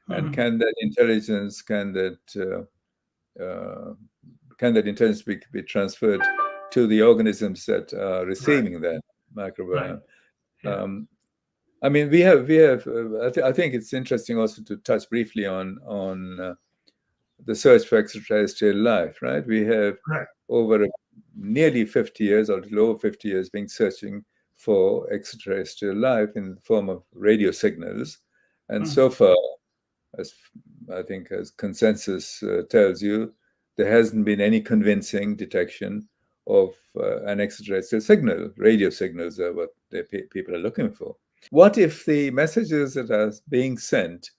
And Mhm. can that intelligence, uh, can that intelligence be transferred to the organisms that are Right. receiving that Right. microbiome? Yeah. I mean, we have. I think it's interesting also to touch briefly on the search for extraterrestrial life. Right? We have Right. over nearly 50 years, or a little over 50 years, been searching for extraterrestrial life in the form of radio signals, and so Mhm. far, as I think as consensus tells you, there hasn't been any convincing detection of an extraterrestrial signal. Radio signals are what people are looking for. What if the messages that are being sent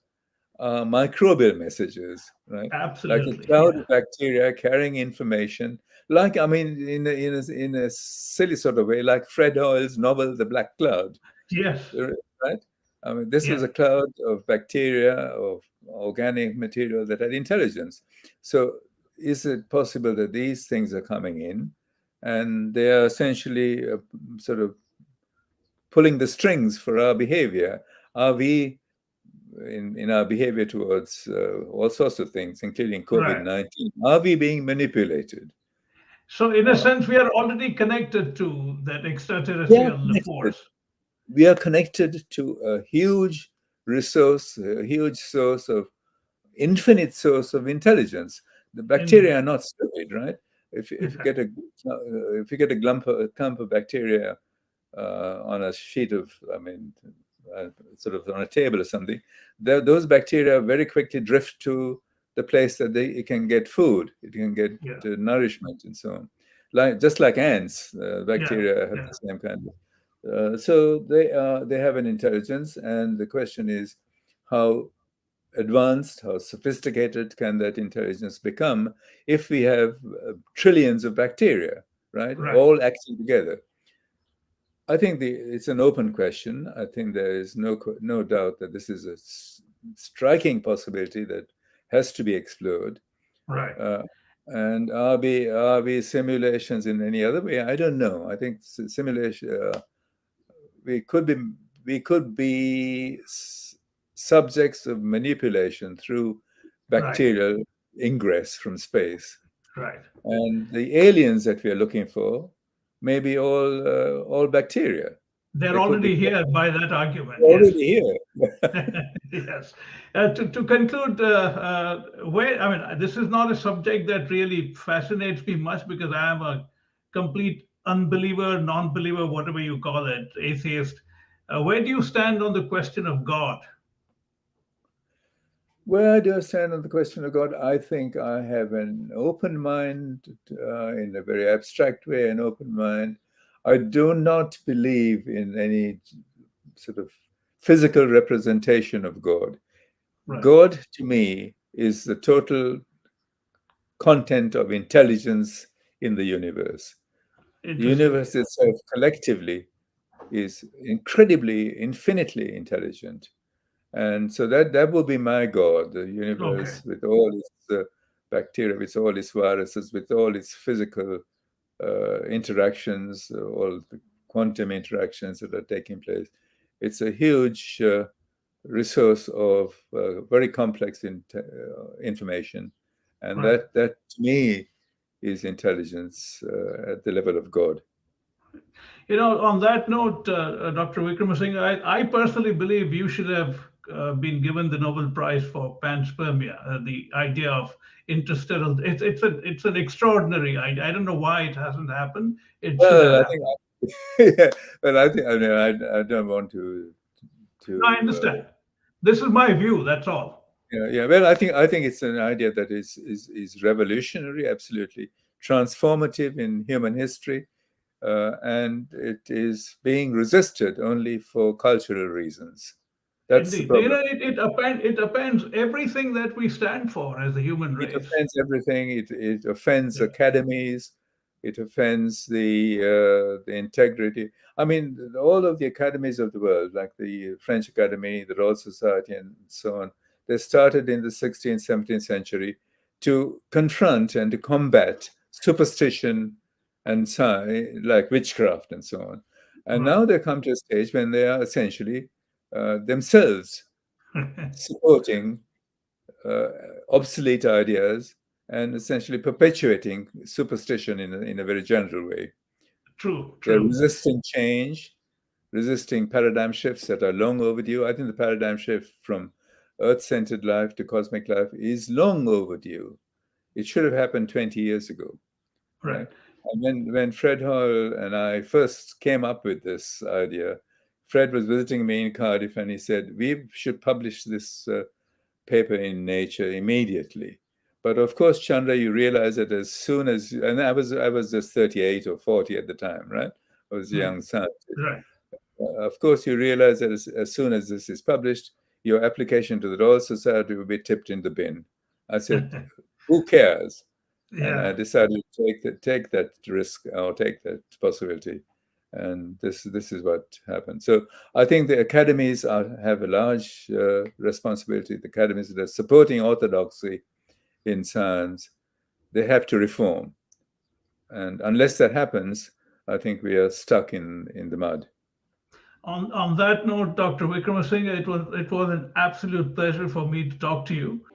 are microbial messages, right? Like a Absolutely. cloud Yeah. of bacteria carrying information, like, I mean, in a silly sort of way, like Fred Hoyle's novel, The Black Cloud, Yes. right? I mean, this was Yeah. a cloud of bacteria, of organic material that had intelligence. So, is it possible that these things are coming in and they are essentially sort of pulling the strings for our behavior? Are we, in our behavior towards all sorts of things, including COVID Right. 19, are we being manipulated? So, in a Uh, sense, we are already connected to that we are extraterrestrial connected. force. We are connected to a huge resource, a huge source of infinite source of intelligence. The bacteria Indeed. are not stupid, right? If you get a clump of bacteria on a sheet of, I mean, sort of on a table or something, those bacteria very quickly drift to the place that it can get food, it can get Yeah. nourishment, and so on. Like just like ants, Yeah. bacteria have Yeah. the same kind of. So they have an intelligence, and the question is how advanced, how sophisticated can that intelligence become if we have trillions of bacteria, right, Right. all acting together? I think it's an open question. I think there is no doubt that this is a striking possibility that has to be explored. Right. Uh, and are we simulations in any other way? I don't know. I think simulation. We could be we could be subjects of manipulation through Right. bacterial ingress from space, Right. and the aliens that we are looking for may be all bacteria. They're They could be already here by that argument. Yes. already here. Yes. To conclude, where I mean, this is not a subject that really fascinates me much because I am a complete unbeliever, non-believer, whatever you call it, atheist. Where do you stand on the question of God? Where do I stand on the question of God? I think I have an open mind, in a very abstract way, an open mind. I do not believe in any sort of physical representation of God. Right. God, to me, is the total content of intelligence in the universe. The Interesting. universe itself collectively is incredibly, infinitely intelligent. And so that will be my God, the Okay. universe with all its bacteria, with all its viruses, with all its physical interactions, all the quantum interactions that are taking place. It's a huge resource of very complex information, and Right. that to me is intelligence at the level of God. On that note, Dr. Wickramasinghe, I personally believe you should have been given the Nobel Prize for panspermia. The idea of interstellar, it's an extraordinary idea. I don't know why it hasn't happened. It should have Well, I happened. think, yeah, well, I think, I mean, I don't want No, I to understand. This is my view. That's all. yeah. Well, I think it's an idea that is revolutionary, absolutely transformative in human history, and it is being resisted only for cultural reasons. That's the Indeed, problem. it appends everything that we stand for as the human It race. offends everything. It offends Yeah. academies. It offends the integrity. I mean, all of the academies of the world, like the French Academy, the Royal Society, and so on, they started in the 16th, 17th century to confront and to combat superstition and like witchcraft and so on. And Right. now they come to a stage when they are essentially themselves supporting uh, obsolete ideas and essentially perpetuating superstition in a very general way. True, They're true. resisting change, resisting paradigm shifts that are long overdue. I think the paradigm shift from Earth centered life to cosmic life is long overdue. It should have happened 20 years ago, Right. right? And when Fred Hoyle and I first came up with this idea, Fred was visiting me in Cardiff and he said, we should publish this paper in Nature immediately. But of course, Chandra, you realize that as soon as, and I was just 38 or 40 at the time, right? I was a Hmm. young scientist. Right. Of course, you realize that as soon as this is published, your application to the Royal Society will be tipped in the bin. I said, who cares? And I Yeah. decided to take that risk or take that possibility. And this is what happened. So I think the academies have a large responsibility. The academies that are supporting orthodoxy in science, they have to reform. And unless that happens, I think we are stuck in the mud. On that note, Dr. Wickramasinghe, it was an absolute pleasure for me to talk to you.